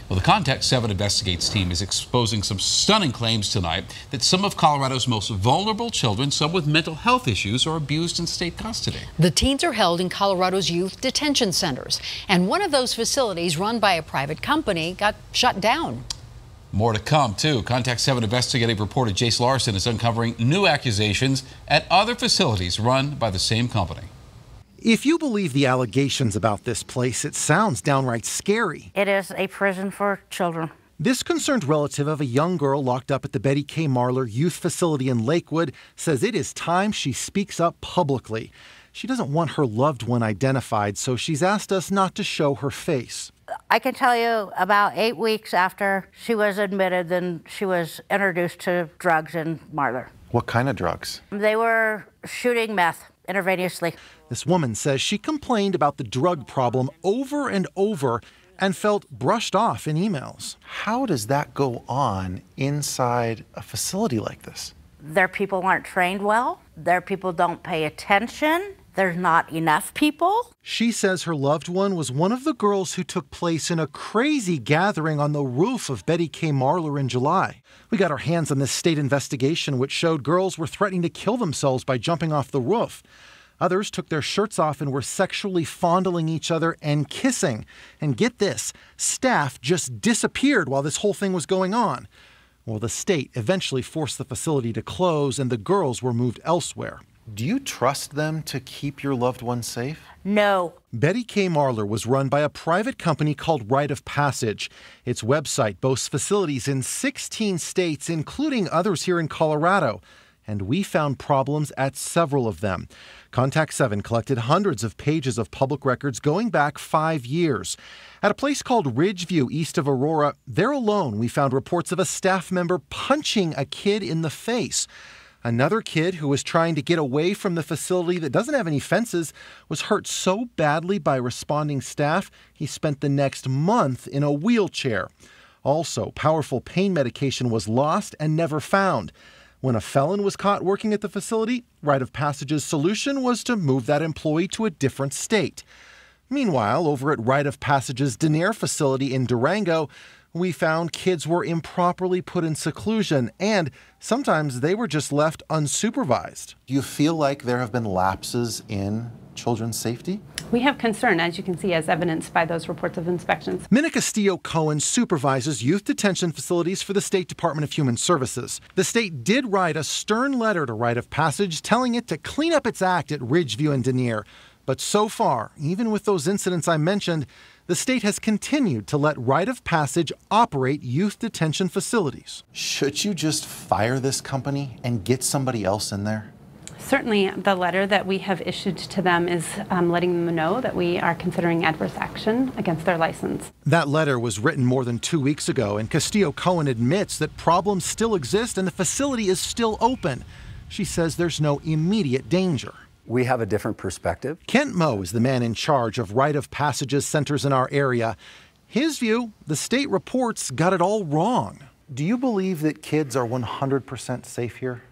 Well, the Contact 7 Investigates team is exposing some stunning claims tonight that some of Colorado's most vulnerable children, some with mental health issues, are abused in state custody. The teens are held in Colorado's youth detention centers, and one of those facilities, run by a private company, got shut down. More to come, too. Contact 7 investigative reporter Jace Larson is uncovering new accusations at other facilities run by the same company. If you believe the allegations about this place, it sounds downright scary. It is a prison for children. This concerned relative of a young girl locked up at the Betty K. Marler Youth Facility in Lakewood says it is time she speaks up publicly. She doesn't want her loved one identified, so she's asked us not to show her face. I can tell you about 8 weeks after she was admitted, then she was introduced to drugs in Marler. What kind of drugs? They were shooting meth intravenously. This woman says she complained about the drug problem over and over and felt brushed off in emails. How does that go on inside a facility like this? Their people aren't trained well. Their people don't pay attention. There's not enough people. She says her loved one was one of the girls who took place in a crazy gathering on the roof of Betty K. Marler in July. We got our hands on this state investigation, which showed girls were threatening to kill themselves by jumping off the roof. Others took their shirts off and were sexually fondling each other and kissing. And get this, staff just disappeared while this whole thing was going on. Well, the state eventually forced the facility to close and the girls were moved elsewhere. Do you trust them to keep your loved one safe? No. Betty K. Marler was run by a private company called Rite of Passage. Its website boasts facilities in 16 states, including others here in Colorado. And we found problems at several of them. Contact 7 collected hundreds of pages of public records going back 5 years. At a place called Ridgeview, east of Aurora, there alone we found reports of a staff member punching a kid in the face. Another kid who was trying to get away from the facility that doesn't have any fences was hurt so badly by responding staff, he spent the next month in a wheelchair. Also, powerful pain medication was lost and never found. When a felon was caught working at the facility, Rite of Passage's solution was to move that employee to a different state. Meanwhile, over at Rite of Passage's Denier facility in Durango, we found kids were improperly put in seclusion, and sometimes they were just left unsupervised. Do you feel like there have been lapses in children's safety? We have concern, as you can see, as evidenced by those reports of inspections. Minna Castillo-Cohen supervises youth detention facilities for the State Department of Human Services. The state did write a stern letter to Rite of Passage telling it to clean up its act at Ridgeview and Denier. But so far, even with those incidents I mentioned, the state has continued to let Rite of Passage operate youth detention facilities. Should you just fire this company and get somebody else in there? Certainly, the letter that we have issued to them is letting them know that we are considering adverse action against their license. That letter was written more than 2 weeks ago, and Castillo-Cohen admits that problems still exist and the facility is still open. She says there's no immediate danger. We have a different perspective. Kent Moe is the man in charge of Rite of Passage's centers in our area. His view, the state reports got it all wrong. Do you believe that kids are 100% safe here?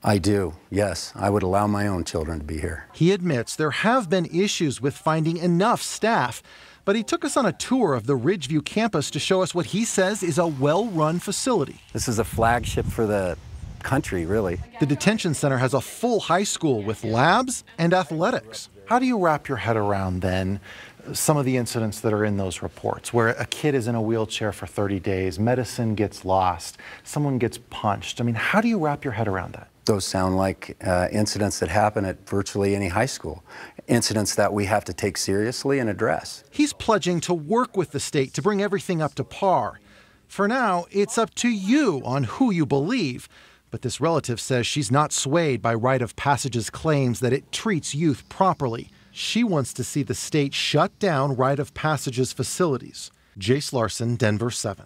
I do, yes. I would allow my own children to be here. He admits there have been issues with finding enough staff, but he took us on a tour of the Ridgeview campus to show us what he says is a well-run facility. This is a flagship for the country, really. The detention center has a full high school with labs and athletics. How do you wrap your head around, then, some of the incidents that are in those reports, where a kid is in a wheelchair for 30 days, medicine gets lost, someone gets punched? I mean, how do you wrap your head around that? Those sound like incidents that happen at virtually any high school, incidents that we have to take seriously and address. He's pledging to work with the state to bring everything up to par. For now, it's up to you on who you believe. But this relative says she's not swayed by Rite of Passage's claims that it treats youth properly. She wants to see the state shut down Rite of Passage's facilities. Jace Larson, Denver 7.